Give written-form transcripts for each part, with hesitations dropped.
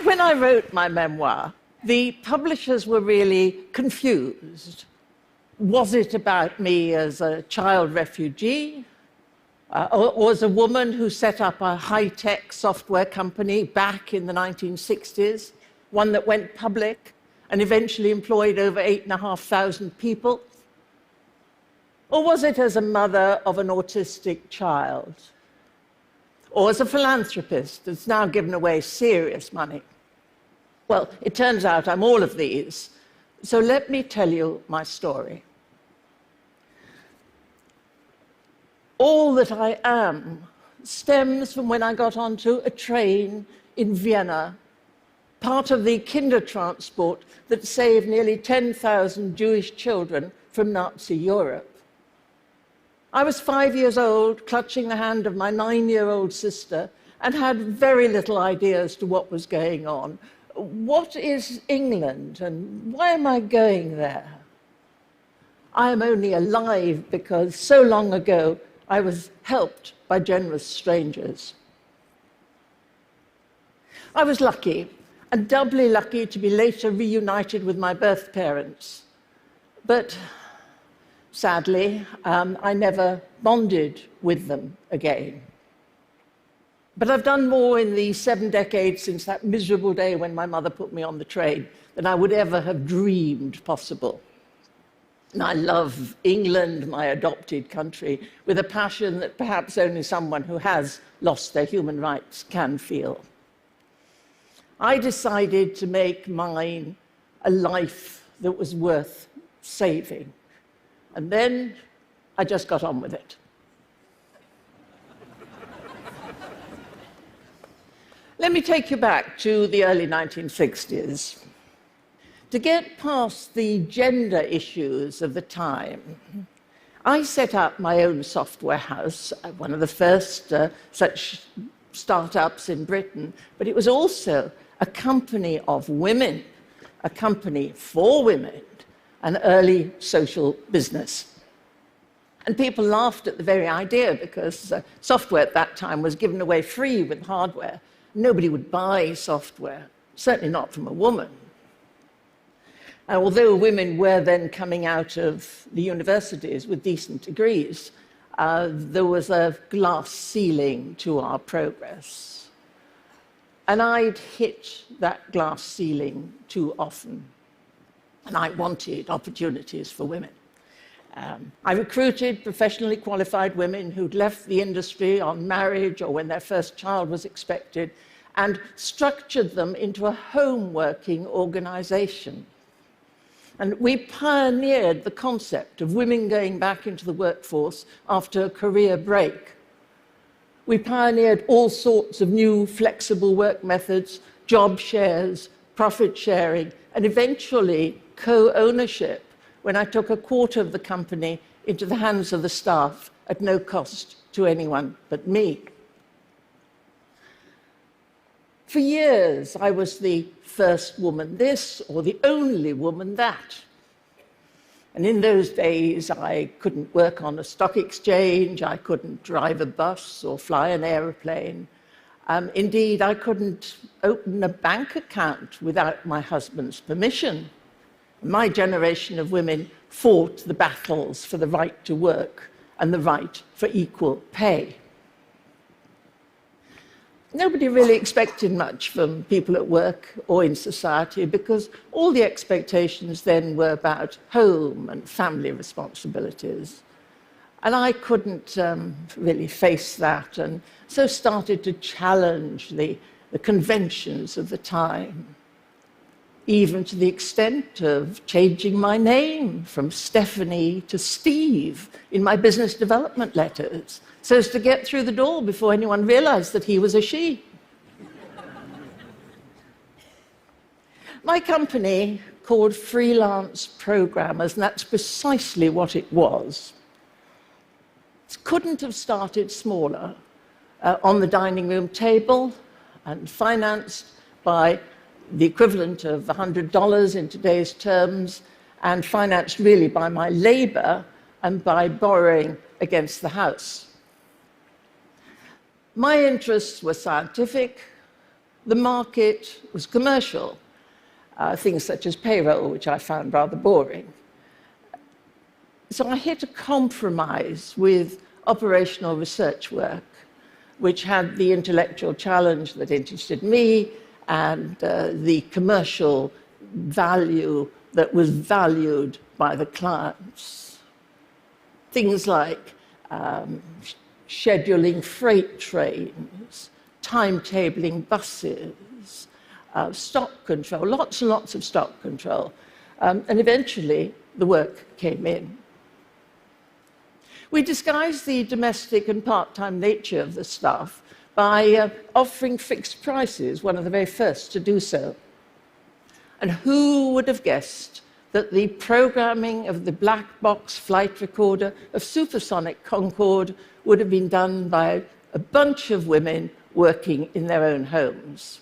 When I wrote my memoir, the publishers were really confused. Was it about me as a child refugee, or as a woman who set up a high-tech software company back in the 1960s, one that went public and eventually employed over 8,500 people? Or was it as a mother of an autistic child? Or as a philanthropist that's now given away serious money? Well, it turns out I'm all of these, so let me tell you my story. All that I am stems from when I got onto a train in Vienna, part of the Kindertransport that saved nearly 10,000 Jewish children from Nazi Europe. I was 5 years old, clutching the hand of my 9-year-old sister, and had very little idea as to what was going on. What is England, and why am I going there? I am only alive because so long ago I was helped by generous strangers. I was lucky, and doubly lucky to be later reunited with my birth parents. But sadly, I never bonded with them again. But I've done more in the 7 decades since that miserable day when my mother put me on the train than I would ever have dreamed possible. And I love England, my adopted country, with a passion that perhaps only someone who has lost their human rights can feel. I decided to make mine a life that was worth saving. And then I just got on with it. Let me take you back to the early 1960s. To get past the gender issues of the time, I set up my own software house, one of the first such startups in Britain, but it was also a company of women, a company for women, an early social business. And people laughed at the very idea because software at that time was given away free with hardware. Nobody would buy software, certainly not from a woman. Although women were then coming out of the universities with decent degrees, there was a glass ceiling to our progress. And I'd hit that glass ceiling too often. And I wanted opportunities for women. I recruited professionally qualified women who'd left the industry on marriage or when their first child was expected, and structured them into a home-working organization. And we pioneered the concept of women going back into the workforce after a career break. We pioneered all sorts of new flexible work methods, job shares, profit sharing, and eventually co-ownership, when I took a quarter of the company into the hands of the staff at no cost to anyone but me. For years, I was the first woman this or the only woman that. And in those days, I couldn't work on a stock exchange, I couldn't drive a bus or fly an aeroplane. Indeed, I couldn't open a bank account without my husband's permission. My generation of women fought the battles for the right to work and the right for equal pay. Nobody really expected much from people at work or in society because all the expectations then were about home and family responsibilities. And I couldn't really face that, and so started to challenge the conventions of the time, even to the extent of changing my name from Stephanie to Steve in my business development letters, so as to get through the door before anyone realized that he was a she. My company, called Freelance Programmers, and that's precisely what it was, couldn't have started smaller, on the dining room table and financed by the equivalent of $100 in today's terms, and financed really by my labor and by borrowing against the house. My interests were scientific, the market was commercial, things such as payroll, which I found rather boring. So I hit a compromise with operational research work, which had the intellectual challenge that interested me and the commercial value that was valued by the clients. Things like scheduling freight trains, timetabling buses, stock control, lots and lots of stock control. And eventually, the work came in. We disguised the domestic and part-time nature of the staff by offering fixed prices, one of the very first to do so. And who would have guessed that the programming of the black box flight recorder of supersonic Concorde would have been done by a bunch of women working in their own homes?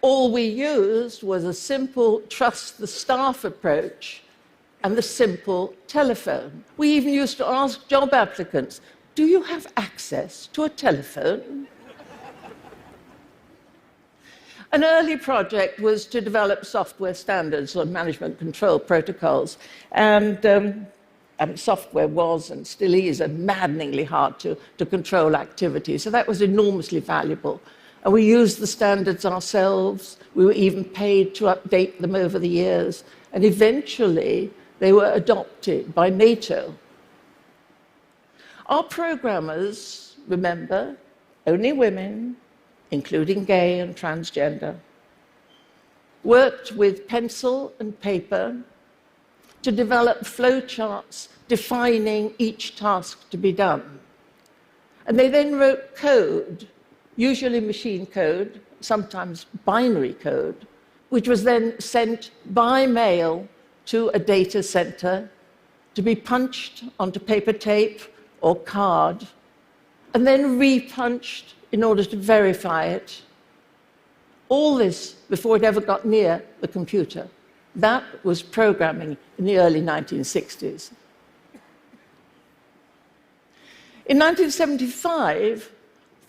All we used was a simple trust the staff approach and the simple telephone. We even used to ask job applicants, do you have access to a telephone? An early project was to develop software standards or management control protocols, and software was and still is maddeningly hard to control activity, so that was enormously valuable. And we used the standards ourselves. We were even paid to update them over the years. And eventually, they were adopted by NATO. Our programmers, remember, only women, including gay and transgender, worked with pencil and paper to develop flowcharts defining each task to be done. And they then wrote code, usually machine code, sometimes binary code, which was then sent by mail to a data center to be punched onto paper tape or card, and then repunched in order to verify it. All this before it ever got near the computer. That was programming in the early 1960s. In 1975,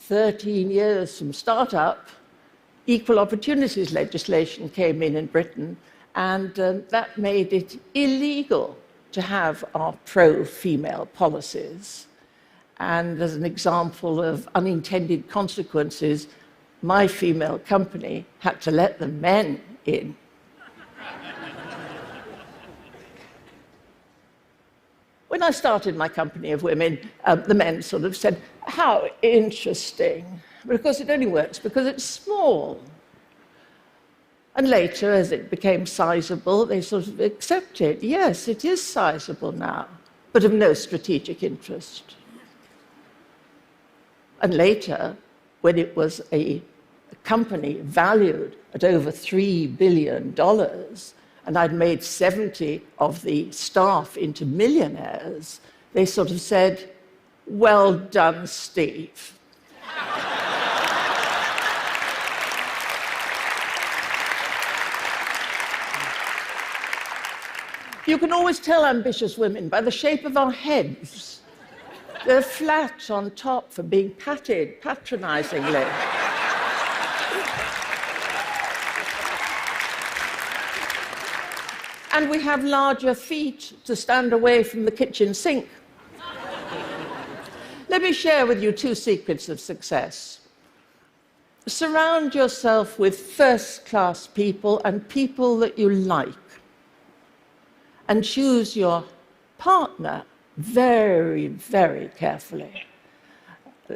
13 years from startup, equal opportunities legislation came in Britain, and that made it illegal to have our pro-female policies. And as an example of unintended consequences, my female company had to let the men in. When I started my company of women, the men sort of said, how interesting. But of course it only works because it's small. And later, as it became sizable, they sort of accepted, yes, it is sizable now, but of no strategic interest. And later, when it was a company valued at over $3 billion, and I'd made 70 of the staff into millionaires, they sort of said, well done, Steve. You can always tell ambitious women by the shape of our heads. They're flat on top for being patted patronizingly. And we have larger feet to stand away from the kitchen sink. Let me share with you 2 secrets of success. Surround yourself with first-class people and people that you like. And choose your partner very, very carefully.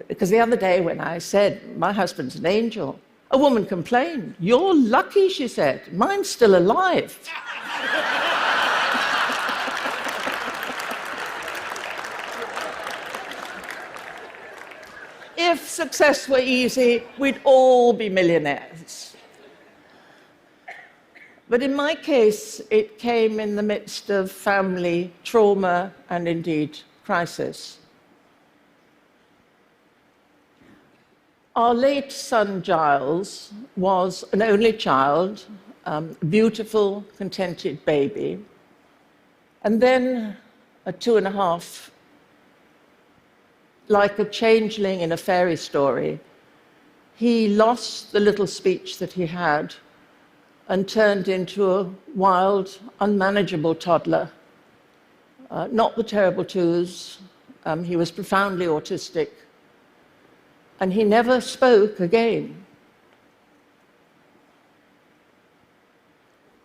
Because the other day when I said, my husband's an angel, a woman complained. You're lucky, she said. Mine's still alive. If success were easy, we'd all be millionaires. But in my case, it came in the midst of family trauma and indeed crisis. Our late son, Giles, was an only child, a beautiful, contented baby. And then at 2.5, like a changeling in a fairy story, he lost the little speech that he had and turned into a wild, unmanageable toddler. Not the terrible twos. He was profoundly autistic. And he never spoke again.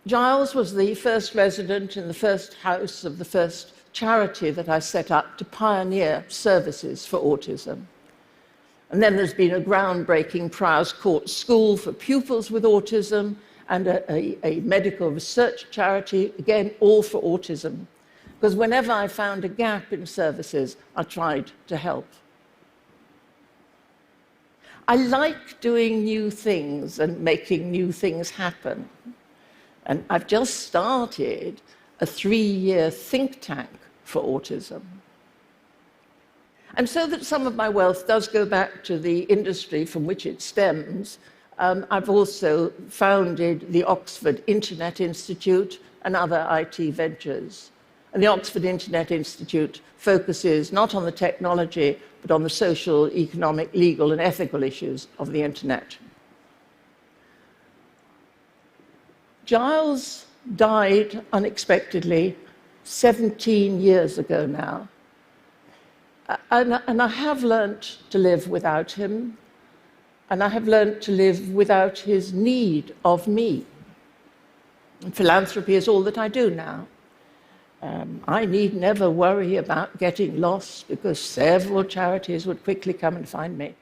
Giles was the first resident in the first house of the first charity that I set up to pioneer services for autism. And then there's been a groundbreaking Prowse Court School for pupils with autism and a medical research charity, again, all for autism. Because whenever I found a gap in services, I tried to help. I like doing new things and making new things happen. And I've just started a 3-year think tank for autism. And so that some of my wealth does go back to the industry from which it stems, I've also founded the Oxford Internet Institute and other IT ventures. And the Oxford Internet Institute focuses not on the technology, but on the social, economic, legal, and ethical issues of the internet. Giles died unexpectedly 17 years ago now. And I have learnt to live without him, and I have learnt to live without his need of me. And philanthropy is all that I do now. I need never worry about getting lost because several charities would quickly come and find me.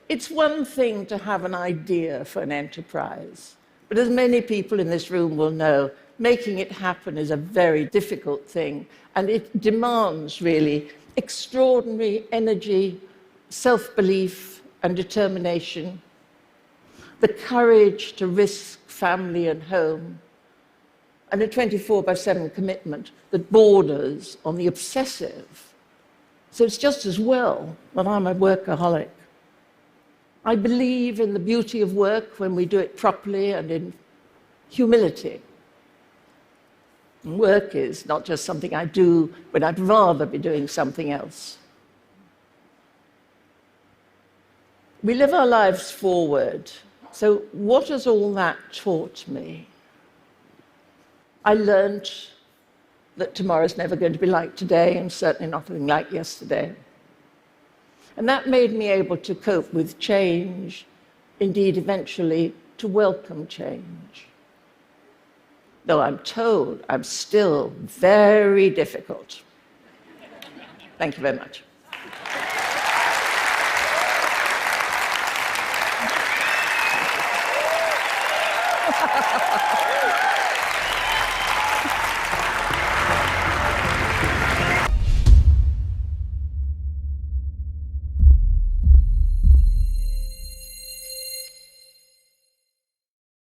It's one thing to have an idea for an enterprise, but as many people in this room will know, making it happen is a very difficult thing, and it demands really extraordinary energy, self-belief, and determination, the courage to risk family and home, and a 24/7 commitment that borders on the obsessive. So it's just as well that I'm a workaholic. I believe in the beauty of work when we do it properly and in humility. Work is not just something I do when I'd rather be doing something else. We live our lives forward. So what has all that taught me? I learned that tomorrow's never going to be like today, and certainly nothing like yesterday. And that made me able to cope with change, indeed, eventually, to welcome change. Though I'm told I'm still very difficult. Thank you very much.